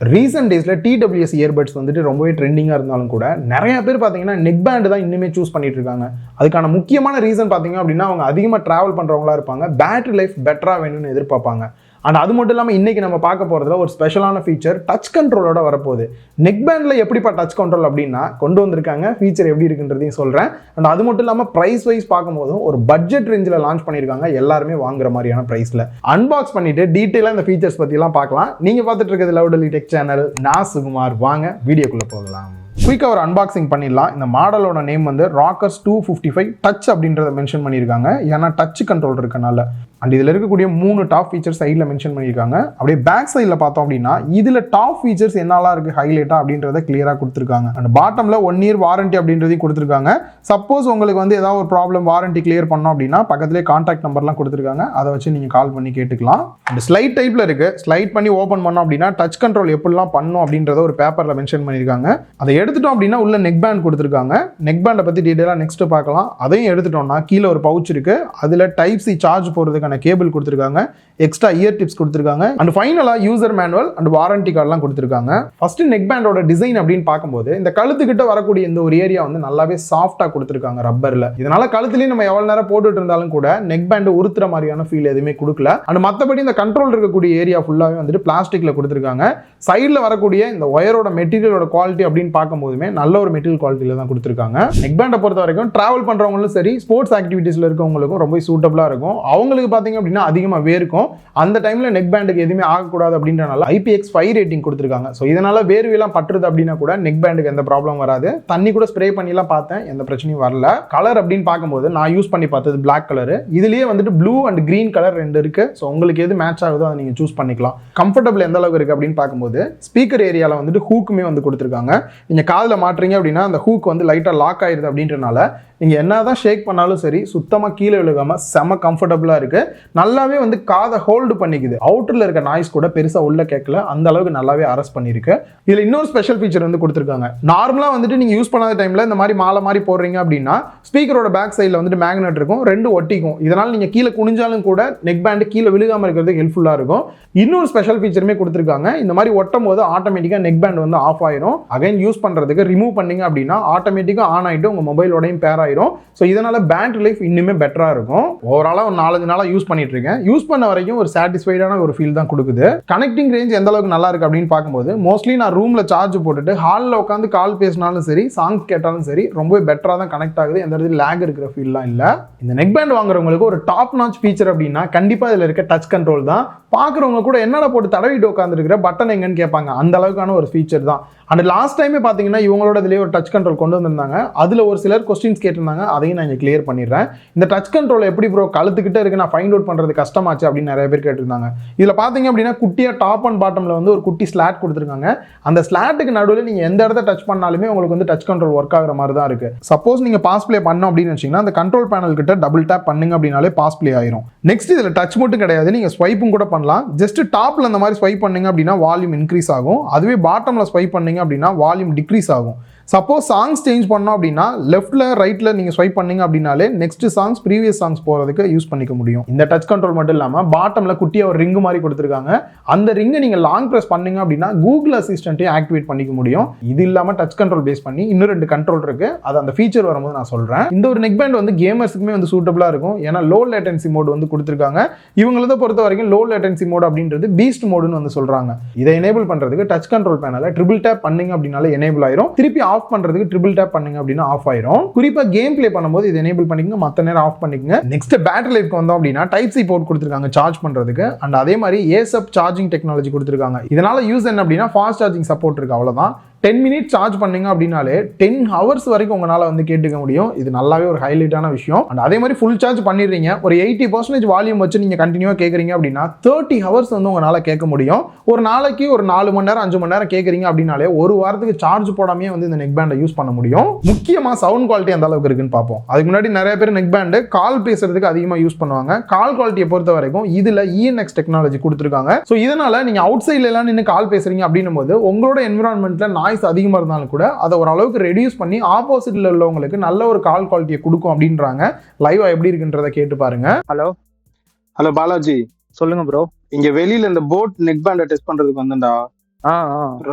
Recent டேஸில் TWS earbuds வந்துட்டு ரொம்பவே ட்ரெண்டிங்காக இருந்தாலும் கூட நிறைய பேர் பார்த்தீங்கன்னா நெக் பேண்ட் தான் இன்னுமே சூஸ் பண்ணிட்டு இருக்காங்க. அதுக்கான முக்கியமான ரீசன் பார்த்தீங்க அப்படின்னா அவங்க அதிகமாக ட்ராவல் பண்ணுறவங்களா இருப்பாங்க, பேட்டரி லைஃப் பெட்டராக வேணும்னு எதிர்பார்ப்பாங்க. அண்ட் அது மட்டும் இல்லாமல் இன்றைக்கி நம்ம பார்க்க போகிறதுல ஒரு ஸ்பெஷலான ஃபீச்சர் டச் கண்ட்ரோலோட வரப்போகுது. நெக் பேண்டில் எப்படிப்பா டச் கண்ட்ரோல் அப்படின்னா கொண்டு வந்திருக்காங்க, ஃபீச்சர் எப்படி இருக்குன்றதையும் சொல்கிறேன். அண்ட் அது மட்டும் இல்லாமல் ப்ரைஸ் வைஸ் பார்க்கும்போதும் ஒரு பட்ஜெட் ரேஞ்சில் லான்ச் பண்ணியிருக்காங்க, எல்லாருமே வாங்குற மாதிரியான ப்ரைஸில். அன்பாக்ஸ் பண்ணிட்டு டீட்டெயிலாக இந்த ஃபீச்சர்ஸ் பற்றிலாம் பார்க்கலாம். நீங்கள் பார்த்துட்டு இருக்கிறது லவ்டலி டெக் சேனல், நான் சுகுமார். வாங்க வீடியோக்குள்ளே போகலாம். குயிக்காக ஒரு அன்பாக்சிங் பண்ணிடலாம். இந்த மாடலோட நேம் வந்து ராக்கர்ஸ் 255 டச் அப்படின்றத மென்ஷன் பண்ணியிருக்காங்க, ஏன்னா டச் கண்ட்ரோல் இருக்கனால. அண்ட் இதில் இருக்கக்கூடிய 3 டாப் ஃபீச்சர்ஸ் சைடில் மென்ஷன் பண்ணியிருக்காங்க. அப்படியே பேக் சைடில் பார்த்தோம் அப்படின்னா இதில் டாப் ஃபீச்சர்ஸ் என்னெல்லாம் இருக்குது ஹைலைட்டாக அப்படின்றத கிளியராக கொடுத்துருக்காங்க. அண்ட் பாட்டமில் 1 இயர் வாரண்டி அப்படின்றதையும் கொடுத்துருக்காங்க. சப்போஸ் உங்களுக்கு வந்து ஏதாவது ஒரு ப்ராப்ளம் வாரண்டி கிளியர் பண்ணோம் அப்படின்னா பக்கத்துலேயே கான்டாக்ட் நம்பர்லாம் கொடுத்துருக்காங்க, அதை வச்சு நீங்கள் கால் பண்ணி கேட்டுக்கலாம். அண்ட் ஸ்லைட் டைப்பில் இருக்குது, ஸ்லைட் பண்ணி ஓப்பன் பண்ணோம் அப்படின்னா டச் கண்ட்ரோல் எப்படிலாம் பண்ணும் அப்படின்றத ஒரு பேப்பரில் மென்ஷன் பண்ணியிருக்காங்க. அதை எடுத்துட்டோம் அப்படின்னா உள்ள நெக் பேண்ட் கொடுத்துருக்காங்க. நெக் பேண்டை பற்றி டீட்டெயிலாக நெக்ஸ்ட் பார்க்கலாம். அதையும் எடுத்துட்டோம்னா கீழே ஒரு பவுச் இருக்குது, அதில் டைப் சி சார்ஜ் போடுறதுக்கான கேபிள் கொடுத்துருக்காங்க, எக்ஸ்ட்ரா இயர் டிப்ஸ் கொடுத்துருக்காங்க. அண்ட் ஃபைனலாக யூசர் மேனுவல் அண்ட் வாரண்டி கார்டெலாம் கொடுத்துருக்காங்க. ஃபர்ஸ்ட் நெக் பேண்டோட டிசைன் அப்படின்னு பார்க்கும்போது இந்த கழுத்துக்கிட்ட வரக்கூடிய இந்த ஒரு ஏரியா வந்து நல்லாவே சாஃப்டாக கொடுத்துருக்காங்க ரப்பரில். இதனால கழுத்துலேயும் நம்ம எவ்வளோ நேரம் போட்டுட்டு இருந்தாலும் கூட நெக் பேண்டு உறுத்துற மாதிரியான ஃபீல் எதுவுமே கொடுக்கல. அண்ட் மற்றபடி இந்த கண்ட்ரோல் இருக்கக்கூடிய ஏரியா ஃபுல்லாகவே வந்துட்டு பிளாஸ்டிக்ல கொடுத்துருக்காங்க. சைடில் வரக்கூடிய இந்த ஒயரோட மெட்டீரியலோட குவாலிட்டி அப்படின்னு பார்க்கும்போதுமே நல்ல ஒரு மெட்டீரியல் குவாலிட்டியில் தான் கொடுத்துருக்காங்க. நெக் பேண்டை பொறுத்த வரைக்கும் டிராவல் பண்ணுறவங்களும் சரி, ஸ்போர்ட்ஸ் ஆக்டிவிட்டீஸில் இருக்கவங்களுக்கும் ரொம்ப சூட்டபிளாக இருக்கும். அவங்களுக்கு பார்த்தீங்க அப்படின்னா அதிகமாக வேர்க்கும். அந்த டைமில் நெக் பேண்டுக்கு எதுவுமே ஆகக்கூடாது அப்படின்றனால IPX5 ரேட்டிங் கொடுத்துருக்காங்க. ஸோ இதனால் வேர்வையெல்லாம் பட்டுருது அப்படின்னா கூட நெக் பேண்டுக்கு எந்த ப்ராப்ளம் வராது. தண்ணி கூட ஸ்ப்ரே பண்ணிலாம் பார்த்தேன், எந்த பிரச்சனையும் வரல. கலர் அப்படின்னு பார்க்கும்போது நான் யூஸ் பண்ணி பார்த்தது பிளாக் கலரு. இதுலேயே வந்துட்டு ப்ளூ அண்ட் கிரீன் கலர் 2 இருக்குது. ஸோ உங்களுக்கு எது மேட்ச் ஆகுதோ அதை நீங்கள் சூஸ் பண்ணிக்கலாம். கம்ஃபர்டபுள் எந்த அளவுக்கு இருக்குது அப்படின்னு பார்க்கும்போது ஸ்பீக்கர் ஏரியாவில் வந்துட்டு ஹூக்குமே வந்து கொடுத்துருக்காங்க. நீங்கள் காதில் மாட்டுறீங்க அப்படின்னா அந்த ஹூக் வந்து லைட்டாக லாக் ஆயிடுது அப்படின்றனால நீங்கள் என்ன தான் ஷேக் பண்ணாலும் சரி சுத்தமாக கீழே விழுகாமல் செம்ம கம்ஃபர்டபுளாக இருக்குது. நல்லாவே வந்து காதை ஹோல்டு பண்ணிக்குது. அவுட்டரில் இருக்க நாய்ஸ் கூட பெருசாக உள்ள கேட்கல, அந்த அளவுக்கு நல்லாவே அரெஸ்ட் பண்ணியிருக்கு. இதில் இன்னொரு ஸ்பெஷல் ஃபீச்சர் வந்து கொடுத்துருக்காங்க. நார்மலாக வந்துட்டு நீங்கள் யூஸ் பண்ணாத டைமில் இந்த மாதிரி மாலை மாதிரி போடுறீங்க அப்படின்னா ஸ்பீக்கரோட பேக் சைடில் வந்துட்டு மேக்னெட் இருக்கும், 2 ஒட்டிக்கும். இதனால் நீங்கள் கீழே குனிஞ்சாலும் கூட நெக் பேண்டு கீழே விழுகாமல் இருக்கிறதுக்கு ஹெல்ப்ஃபுல்லாக இருக்கும். இன்னொரு ஸ்பெஷல் ஃபீச்சருமே கொடுத்துருக்காங்க. இந்த மாதிரி ஒட்டும் போது ஆட்டோமேட்டிக்காக நெக் பேண்ட் வந்து ஆஃப் ஆயிரும். அகைன் யூஸ் பண்ணுறதுக்கு ரிமூவ் பண்ணீங்க அப்படின்னா ஆட்டோமேட்டிக்காக ஆன் ஆகிட்டு உங்கள் மொபைலோடையும் பேர் ஆயிரும். ஸோ இதனால பேட்டரி லைஃப் இன்னுமே பெட்டராக இருக்கும். ஓவராலாக ஒரு 4-5 நாளாக யூஸ் பண்ணிட்டு இருக்கேன். யூஸ் பண்ண வரைக்கும் ஒரு சாட்டிஸ்ஃபைடான ஒரு ஃபீல் தான் கொடுக்குது. கனெக்டிங் ரேஞ்ச் எந்த அளவுக்கு நல்லா இருக்கு அப்படின்னு பார்க்கும்போது மோஸ்ட்லி நான் ரூம்ல சார்ஜ் போட்டுட்டு ஹாலில் உட்காந்து கால் பேசினாலும் சரி, சாங்ஸ் கேட்டாலும் சரி ரொம்பவே பெட்டராக தான் கனெக்ட் ஆகுது. எந்த இடத்துல லேக் இருக்கிற ஃபீல்லாம் இல்லை. இந்த நெக் பேண்ட் வாங்குறவங்களுக்கு ஒரு டாப் நாச் ஃபீச்சர் அப்படின்னா கண்டிப்பாக இதில் இருக்க டச் கண்ட்ரோல் தான். பார்க்குறவங்க கூட என்னடா போட்டு தடவிட்டு உட்காந்துருக்கிற பட்டன் எங்கன்னு கேட்பாங்க, அந்த அளவுக்கான ஒரு ஃபீச்சர் தான். அண்ட் லாஸ்ட் டைமே பார்த்தீங்கன்னா இவங்களோட இதுலேயே ஒரு டச் கண்ட்ரோல் கொண்டு வந்திருந்தாங்க. அதில் ஒரு சிலர் கொஸ்டின்ஸ் கேட்டிருந்தாங்க, அதையும் நான் இங்கே கிளியர் பண்ணிடுறேன். இந்த டச் கண்ட்ரோல் எப்படி ப்ரோ கழுத்துக்கிட்ட இருக்கு, நான் ஃபைண்ட் அவுட் பண்ணுறது கஷ்டமாச்சு அப்படின்னு நிறைய பேர் கேட்டிருந்தாங்க. இதில் பார்த்தீங்க அப்படின்னா குட்டியாக டாப் அண்ட் பாட்டமில் வந்து ஒரு குட்டி ஸ்லாட் கொடுத்துருக்காங்க. அந்த ஸ்லாட்டுக்கு நடுவில் நீங்கள் எந்த இடத்த டச் பண்ணாலுமே உங்களுக்கு வந்து டச் கண்ட்ரோல் ஒர்க் ஆகிற மாதிரி தான் இருக்குது. சப்போஸ் நீங்கள் பாஸ் ப்ளே பண்ணோம் அப்படின்னு வச்சிங்கன்னா அந்த கண்ட்ரோல் பேனல் கிட்ட டபுள் டேப் பண்ணுங்க அப்படின்னாலே பாஸ் ப்ளே ஆயிரும். நெக்ஸ்ட் இதில் டச் மட்டும் கிடையாது, நீங்கள் ஸ்வைப்பும் கூட பண்ணலாம். ஜஸ்ட் டாப்பில் அந்த மாதிரி ஸ்வைப் பண்ணுங்க அப்படின்னா வால்யூம் இன்க்ரீஸ் ஆகும். அதுவே பாட்டமில் ஸ்வைப் பண்ணீங்க அப்படின்னா வால்யூம் டிக்ரீஸ் ஆகும். சப்போஸ் சாங்ஸ் சேஞ்ச் பண்ணோம் அப்படின்னா லெஃப்ட்ல ரைட்ல நீங்க ஸ்வைப் பண்ணீங்க அப்படின்னாலே நெக்ஸ்ட் சாங்ஸ் ப்ரீவியஸ் சாங்ஸ் போறதுக்கு யூஸ் பண்ணிக்க முடியும். இந்த டச் கண்ட்ரோல் மட்டும் இல்லாம பாட்டம்ல குட்டியா ஒரு ரிங் மாதிரி கொடுத்துருக்காங்க. அந்த ரிங்கை நீங்க லாங் பிரஸ் பண்ணீங்க அப்படின்னா கூகுள் அசிஸ்டன்ட்டையும் ஆக்டிவேட் பண்ணிக்க முடியும். இது இல்லாம டச் கண்ட்ரோல் பேஸ் பண்ணி இன்னும் 2 கண்ட்ரோல் இருக்கு, அது அந்த ஃபீச்சர் வரும்போது நான் சொல்றேன். இந்த ஒரு நெக் பேண்ட் வந்து கேமர்ஸுக்குமே வந்து சூட்டபிளா இருக்கும், ஏன்னா லோ லேட்டன்சி மோட் வந்து கொடுத்துருக்காங்க. இவங்களத பொறுத்த வரைக்கும் லோ லேட்டன்சி மோட் அப்படின்றது பீஸ்ட் மோடுன்னு வந்து சொல்றாங்க. இதை எனேபிள் பண்றதுக்கு டச் கண்ட்ரோல் பேனல ட்ரிபிள் டேப் பண்ணீங்க அப்படின்னாலே எனேபிள் ஆயிரும். திருப்பி ஆஃப் பண்றதுக்கு ட்ரிபிள் டேப் பண்ணீங்க அப்படின்னா ஆஃப் ஆயிரும். குறிப்பா கேம் ப்ளே பண்ணும்போது இதை எனேபிள் பண்ணிக்கங்க, மற்ற நேரம் ஆஃப் பண்ணிக்கங்க. நெக்ஸ்ட் பேட்டரி லைஃப்க்கு வந்தோம் அப்படின்னா டைப் சி போர்ட் கொடுத்துருக்காங்க சார்ஜ் பண்றதுக்கு. அண்ட் அதே மாதிரி ஏசப் சார்ஜிங் டெக்னாலஜி கொடுத்துருக்காங்க. இதனால யூஸ் என்ன அப்படின்னா ஃபாஸ்ட் சார்ஜிங் சப்போர்ட் இருக்கு, அவ்வளவுதான். 10 மினிட்ஸ் சார்ஜ் பண்ணீங்க அப்படின்னாலே 10 ஹவர்ஸ் வரைக்கும் உங்களால் வந்து கேட்டுக்க முடியும். இது நல்லாவே ஒரு ஹைலைட்டான விஷயம். அண்ட் அதே மாதிரி ஃபுல் சார்ஜ் பண்ணிடுறீங்க, ஒரு 80% வால்யூம் வச்சு நீங்கள் கண்டினியூவாக கேட்குறீங்க அப்படின்னா 30 ஹவர்ஸ் வந்து உங்களால் கேட்க முடியும். ஒரு நாளைக்கு ஒரு 4 மணி நேரம் 5 மணி நேரம் கேட்குறீங்க அப்படின்னாலே ஒரு வாரத்துக்கு சார்ஜ் போடாமே வந்து இந்த நெக் பேண்டை யூஸ் பண்ண முடியும். முக்கியமாக சவுண்ட் குவாலிட்டி எந்த அளவுக்கு இருக்குன்னு பார்ப்போம். அதுக்கு முன்னாடி நிறைய பேர் நெக் பேண்டு கால் பேசுறதுக்கு அதிகமாக யூஸ் பண்ணுவாங்க. கால் குவாலிட்டியை பொறுத்த வரைக்கும் இதில் ENX டெக்னாலஜி கொடுத்துருக்காங்க. ஸோ இதனால நீங்கள் அவுட் சைட்ல எல்லாம் நின்று கால் பேசுறீங்க அப்படின்னும் போது உங்களோட என்விரான்மெண்ட்ல நாய்ஸ் அதிகமாக இருந்தாலும் கூட அதை ஓரளவுக்கு ரெடியூஸ் பண்ணி ஆப்போசிட்ல உள்ளவங்களுக்கு நல்ல ஒரு கால் குவாலிட்டியை கொடுக்கும் அப்படின்றாங்க. லைவா எப்படி இருக்குன்றதை கேட்டு பாருங்க. ஹலோ பாலாஜி, சொல்லுங்க ப்ரோ. இங்க வெளியில இந்த போட் நெக் பேண்டை டெஸ்ட் பண்றதுக்கு வந்தேன்டா.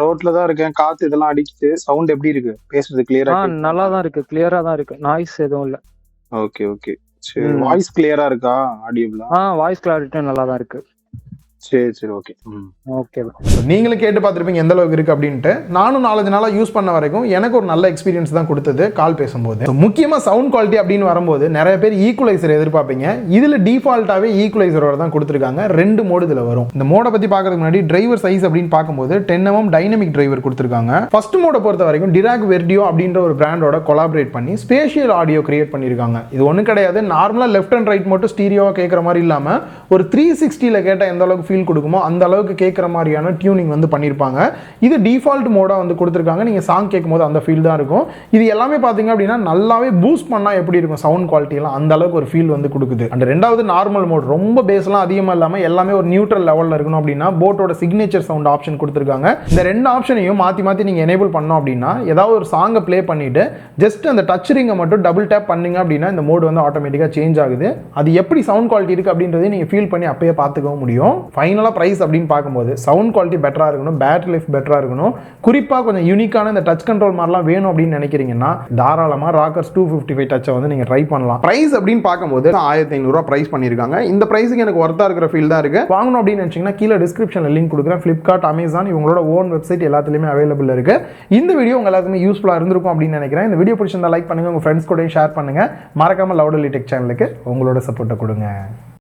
ரோட்ல தான் இருக்கேன், காத்து இதெல்லாம் அடிக்குது. சவுண்ட் எப்படி இருக்கு? பேசுறது கிளியரா கேக்குதா? நல்லா தான் இருக்கு, கிளியரா தான் இருக்கு, நாய்ஸ் எதுவும் இல்ல. Okay okay. சரி, வாய்ஸ் கிளியரா இருக்கா? ஆடியபிளா? வாய்ஸ் கிளாரிட்டி நல்லா தான் இருக்கு. சரி சரி, ஓகே. ஓகே. நீங்களும் கேட்டு பார்த்துருப்பீங்க எந்த அளவுக்கு இருக்கு அப்படின்ட்டு. நானும் 4 நாளாக யூஸ் பண்ண வரைக்கும் எனக்கு ஒரு நல்ல எக்ஸ்பீரியன்ஸ் தான் கொடுத்தது கால் பேசும்போது. முக்கியமாக சவுண்ட் குவாலிட்டி அப்படின்னு வரும்போது நிறைய பேர் ஈக்குவலைசர் எதிர்பார்ப்பீங்க. இதில் டிஃபால்ட்டாகவே ஈக்குவலைசரோட தான் கொடுத்துருக்காங்க. 2 மோடு இதில் வரும். இந்த மோடை பற்றி பார்க்கறதுக்கு முன்னாடி டிரைவர் சைஸ் அப்படின்னு பார்க்கும்போது 10mm டைனமிக் டிரைவர் கொடுத்துருக்காங்க. ஃபர்ஸ்ட் மோடை பொறுத்த வரைக்கும் டிராக் வெர்டியோ அப்படின்ற ஒரு பிராண்டோட கொலாபரேட் பண்ணி ஸ்பேஷியல் ஆடியோ கிரியேட் பண்ணியிருக்காங்க. இது ஒன்றும் கிடையாது, நார்மலாக லெஃப்ட் அண்ட் ரைட் மட்டும் ஸ்டீரியோவாக கேட்குற மாதிரி இல்லாமல் ஒரு 360ல் கேட்டால் எந்த அளவுக்கு ஃபீல் கொடுக்குமோ அந்த அளவுக்கு கேட்குற மாதிரியான டியூனிங் வந்து பண்ணியிருப்பாங்க. இது டிஃபால்ட் மோடாக வந்து கொடுத்துருக்காங்க. நீங்கள் சாங் கேட்கும்போது அந்த ஃபீல் தான் இருக்கும். இது எல்லாமே பார்த்தீங்க அப்படின்னா நல்லாவே பூஸ்ட் பண்ணால் எப்படி இருக்கும் சவுண்ட் குவாலிட்டியெல்லாம் அந்த அளவுக்கு ஒரு ஃபீல் வந்து கொடுக்குது. அண்ட் ரெண்டாவது நார்மல் மோட், ரொம்ப பேஸ்லாம் அதிகமாக இல்லாமல் எல்லாமே ஒரு நியூட்ரல் லெவலில் இருக்கணும் அப்படின்னா போட்டோட சிக்னேச்சர் சவுண்ட் ஆப்ஷன் கொடுத்துருக்காங்க. இந்த 2 ஆப்ஷனையும் மாற்றி மாற்றி நீங்கள் எனேபிள் பண்ணோம் அப்படின்னா ஏதாவது ஒரு சாங்கை ப்ளே பண்ணிவிட்டு ஜஸ்ட் அந்த டச் ரிங்கை மட்டும் டபுள் டேப் பண்ணிங்க அப்படின்னா இந்த மோடு வந்து ஆட்டோமேட்டிக்காக சேஞ்ச் ஆகுது. அது எப்படி சவுண்ட் குவாலிட்டி இருக்குது அப்படின்றத நீங்கள் ஃபீல் பண்ணி அப்பயே பார்த்துக்கவும் முடியும். ஃபைனலாக ப்ரைஸ் அப்படின்னு பார்க்கும்போது சவுண்ட் குவாலிட்டி பெட்டராக இருக்கணும், பேட்டரி லைஃப் பெட்டராக இருக்கணும், குறிப்பாக கொஞ்சம் யூனிக்கான இந்த டச் கண்ட்ரோல் மாதிரிலாம் வேணும் அப்படின்னு நினைக்கிறீங்கன்னா தாராளமாக ராக்கர்ஸ் 255 டச்சை வந்து நீங்கள் ட்ரை பண்ணலாம். ப்ரைஸ் அப்படின்னு பார்க்கும்போது 1500 ப்ரைஸ் பண்ணியிருக்காங்க. இந்த ப்ரைஸுக்கு எனக்கு ஒர்த்தாக இருக்கிற ஃபீல் தான் இருக்குது. வாங்கணும் அப்படின்னு நினச்சிங்கன்னா கீழே டிஸ்கிரிப்ஷனில் லிங்க் கொடுக்குறேன். ஃப்ளிப்கார்ட், அமேசான் இவங்களோட ஓன் வெப்சைட் எல்லாத்துலேயுமே அவைலபிள் இருக்குது. இந்த வீடியோ உங்கள் எல்லாத்துக்குமே யூஸ்ஃபுல்லாக இருந்திருக்கும் அப்படின்னு நினைக்கிறேன். இந்த வீடியோ பிடிச்சிருந்தா லைக் பண்ணுங்கள், உங்கள் ஃப்ரெண்ட்ஸ் கூட ஷேர் பண்ணுங்கள். மறக்காமல் லவுடலி டெக் சேனலுக்கு உங்களோட சப்போர்ட்டை கொடுங்க.